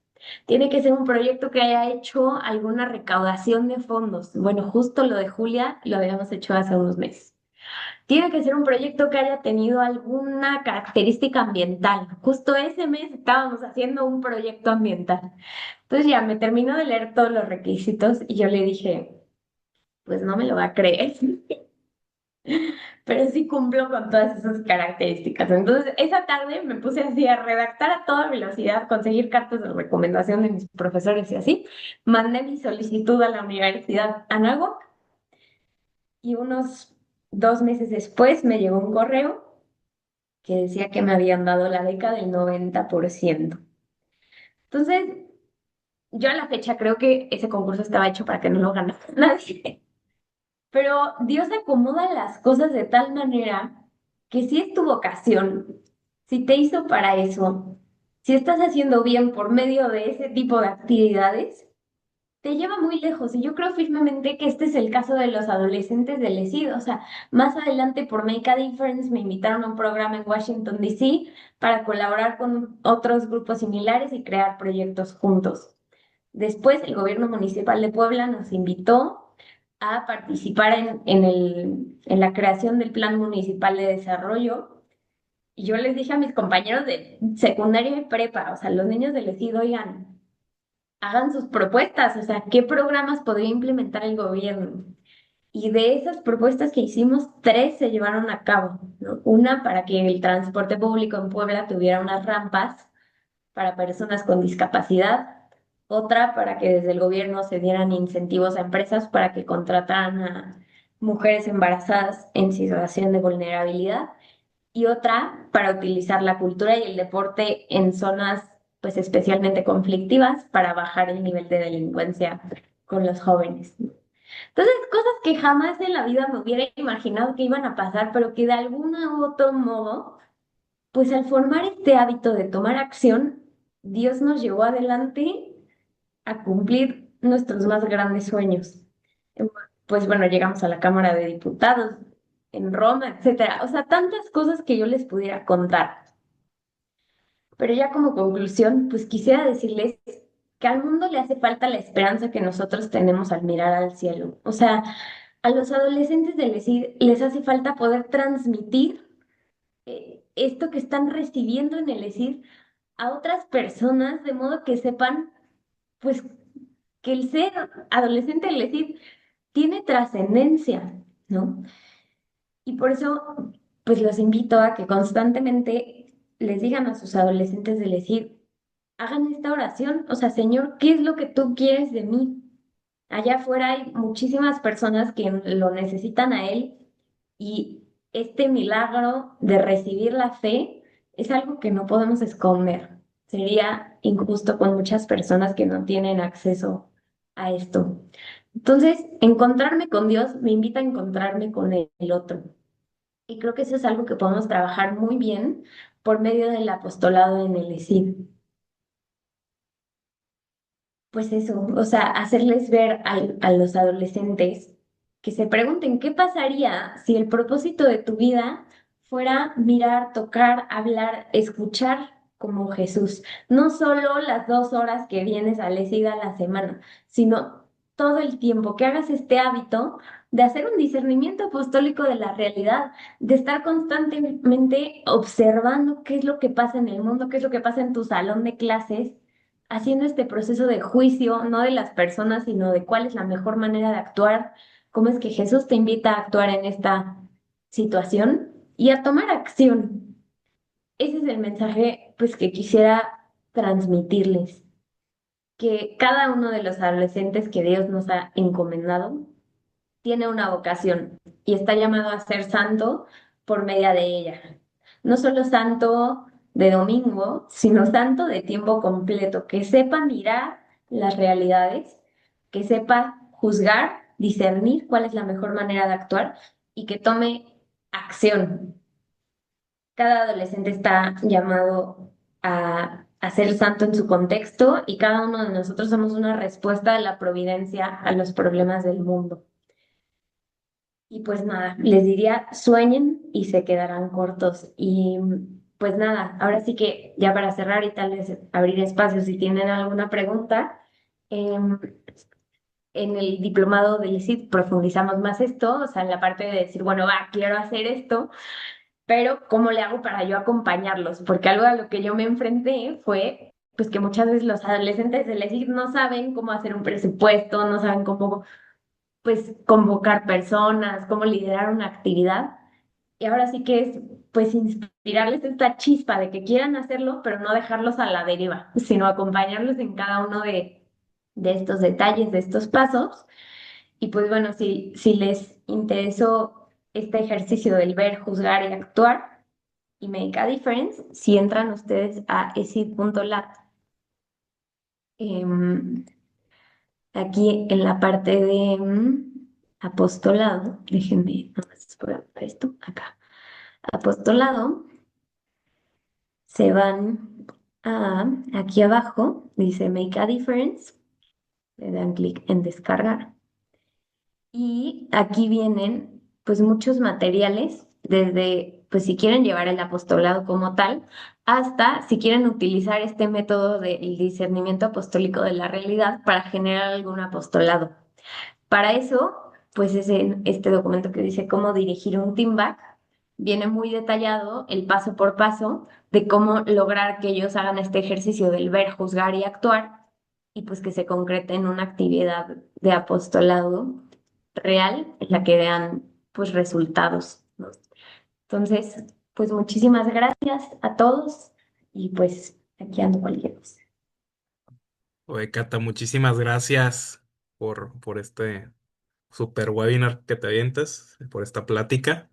Tiene que ser un proyecto que haya hecho alguna recaudación de fondos. Bueno, justo lo de Julia lo habíamos hecho hace unos meses. Tiene que ser un proyecto que haya tenido alguna característica ambiental. Justo ese mes estábamos haciendo un proyecto ambiental. Entonces ya me terminó de leer todos los requisitos y yo le dije, pues no me lo va a creer, pero sí cumplo con todas esas características. Entonces esa tarde me puse así a redactar a toda velocidad, conseguir cartas de recomendación de mis profesores y así. Mandé mi solicitud a la Universidad Anáhuac y unos 2 meses después me llegó un correo que decía que me habían dado la beca del 90%. Entonces, yo a la fecha creo que ese concurso estaba hecho para que no lo ganara nadie, pero Dios acomoda las cosas de tal manera que si es tu vocación, si te hizo para eso, si estás haciendo bien por medio de ese tipo de actividades, te lleva muy lejos. Y yo creo firmemente que este es el caso de los adolescentes del ESID. O sea, más adelante por Make a Difference me invitaron a un programa en Washington, D.C. para colaborar con otros grupos similares y crear proyectos juntos. Después el gobierno municipal de Puebla nos invitó a participar en la creación del Plan Municipal de Desarrollo. Y yo les dije a mis compañeros de secundaria y prepa, o sea, los niños del ESID, oigan, hagan sus propuestas, o sea, qué programas podría implementar el gobierno. Y de esas propuestas que hicimos, tres se llevaron a cabo, ¿no? Una para que el transporte público en Puebla tuviera unas rampas para personas con discapacidad, otra para que desde el gobierno se dieran incentivos a empresas para que contrataran a mujeres embarazadas en situación de vulnerabilidad y otra para utilizar la cultura y el deporte en zonas pues especialmente conflictivas para bajar el nivel de delincuencia con los jóvenes. Entonces, cosas que jamás en la vida me hubiera imaginado que iban a pasar, pero que de algún u otro modo, pues al formar este hábito de tomar acción, Dios nos llevó adelante a cumplir nuestros más grandes sueños. Pues bueno, llegamos a la Cámara de Diputados en Roma, etcétera. O sea, tantas cosas que yo les pudiera contar. Pero ya como conclusión, pues quisiera decirles que al mundo le hace falta la esperanza que nosotros tenemos al mirar al cielo. O sea, a los adolescentes les hace falta poder transmitir esto que están recibiendo en el ESID a otras personas, de modo que sepan, pues, que el ser adolescente del ESID tiene trascendencia, ¿no? Y por eso, pues los invito a que constantemente les digan a sus adolescentes de decir, hagan esta oración, o sea, Señor, ¿qué es lo que tú quieres de mí? Allá afuera hay muchísimas personas que lo necesitan a Él y este milagro de recibir la fe es algo que no podemos esconder. Sería injusto con muchas personas que no tienen acceso a esto. Entonces, encontrarme con Dios me invita a encontrarme con el otro. Y creo que eso es algo que podemos trabajar muy bien por medio del apostolado en el ESID. Pues eso, o sea, hacerles ver a los adolescentes que se pregunten qué pasaría si el propósito de tu vida fuera mirar, tocar, hablar, escuchar como Jesús. No solo las 2 horas que vienes a Lecida a la semana, sino todo el tiempo, que hagas este hábito de hacer un discernimiento apostólico de la realidad, de estar constantemente observando qué es lo que pasa en el mundo, qué es lo que pasa en tu salón de clases haciendo este proceso de juicio, no de las personas, sino de cuál es la mejor manera de actuar, cómo es que Jesús te invita a actuar en esta situación y a tomar acción. Ese es el mensaje, pues, que quisiera transmitirles, que cada uno de los adolescentes que Dios nos ha encomendado tiene una vocación y está llamado a ser santo por medio de ella. No solo santo de domingo, sino santo de tiempo completo, que sepa mirar las realidades, que sepa juzgar, discernir cuál es la mejor manera de actuar y que tome acción. Cada adolescente está llamado a ser santo en su contexto y cada uno de nosotros somos una respuesta de la providencia a los problemas del mundo. Y pues nada, les diría, sueñen y se quedarán cortos. Y pues nada, ahora sí que ya para cerrar y tal vez abrir espacio si tienen alguna pregunta, em, en el diplomado del ICIT profundizamos más esto, o sea, en la parte de decir, bueno, va, quiero hacer esto, pero ¿cómo le hago para yo acompañarlos? Porque algo a lo que yo me enfrenté fue, pues que muchas veces los adolescentes del ICIT no saben cómo hacer un presupuesto, no saben cómo pues convocar personas, cómo liderar una actividad. Y ahora sí que es pues inspirarles esta chispa de que quieran hacerlo, pero no dejarlos a la deriva, sino acompañarlos en cada uno de estos detalles, de estos pasos. Y pues bueno, si les interesó este ejercicio del ver, juzgar y actuar y make a difference, si entran ustedes a esid.lat, aquí en la parte de apostolado, déjenme nomás por esto, acá. Apostolado, se van a, aquí abajo, dice Make a Difference, le dan clic en descargar. Y aquí vienen pues muchos materiales, desde pues si quieren llevar el apostolado como tal, hasta si quieren utilizar este método del discernimiento apostólico de la realidad para generar algún apostolado. Para eso, pues es en este documento que dice cómo dirigir un team back, viene muy detallado el paso por paso de cómo lograr que ellos hagan este ejercicio del ver, juzgar y actuar y pues que se concrete en una actividad de apostolado real en la que vean pues resultados, ¿no? Entonces, pues muchísimas gracias a todos y pues aquí ando cualquier cosa. Oye, Cata, muchísimas gracias por este super webinar que te avientas, por esta plática.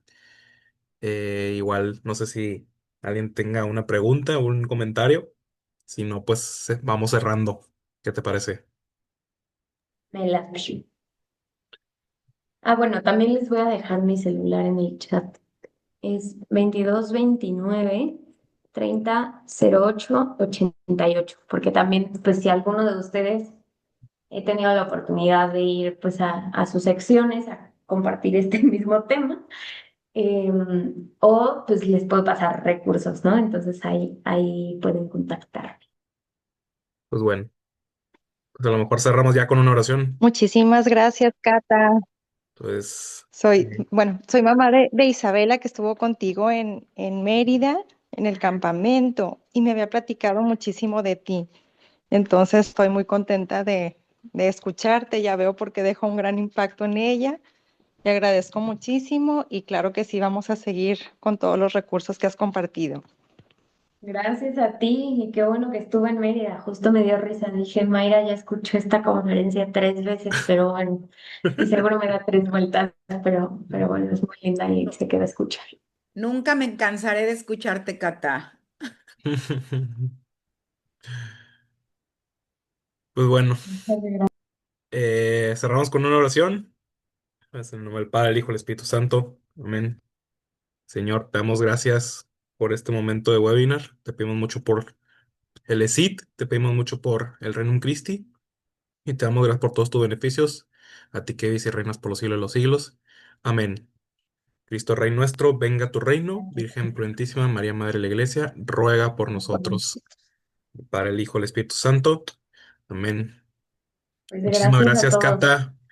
Igual, no sé si alguien tenga una pregunta o un comentario. Si no, pues vamos cerrando. ¿Qué te parece? Me la... Ah, bueno, también les voy a dejar mi celular en el chat. Es 2229 30 08 88, porque también, pues si alguno de ustedes he tenido la oportunidad de ir pues a sus secciones a compartir este mismo tema, o pues les puedo pasar recursos, ¿no? Entonces ahí pueden contactar. Pues bueno, pues a lo mejor cerramos ya con una oración. Muchísimas gracias, Cata. Pues, Soy mamá de Isabela, que estuvo contigo en Mérida, en el campamento, y me había platicado muchísimo de ti. Entonces estoy muy contenta de escucharte, ya veo por qué dejó un gran impacto en ella. Te agradezco muchísimo y claro que sí, vamos a seguir con todos los recursos que has compartido. Gracias a ti y qué bueno que estuve en Mérida. Justo me dio risa. Dije, Mayra ya escuchó esta conferencia 3 veces, pero bueno, y seguro me da 3 vueltas, pero bueno, es muy linda y se queda a escuchar. Nunca me cansaré de escucharte, Cata. Pues bueno, Muchas gracias. cerramos con una oración. Es en el nombre del Padre, el Hijo y el Espíritu Santo. Amén. Señor, te damos gracias por este momento de webinar. Te pedimos mucho por el ESIT, te pedimos mucho por el Renum Christi y te damos gracias por todos tus beneficios. A ti que vives y reinas por los siglos de los siglos. Amén. Cristo Rey nuestro, venga tu reino. Virgen prudentísima, María Madre de la Iglesia, ruega por nosotros. Para el Hijo, el Espíritu Santo. Amén. Pues Muchísimas gracias a gracias, todos. Cata.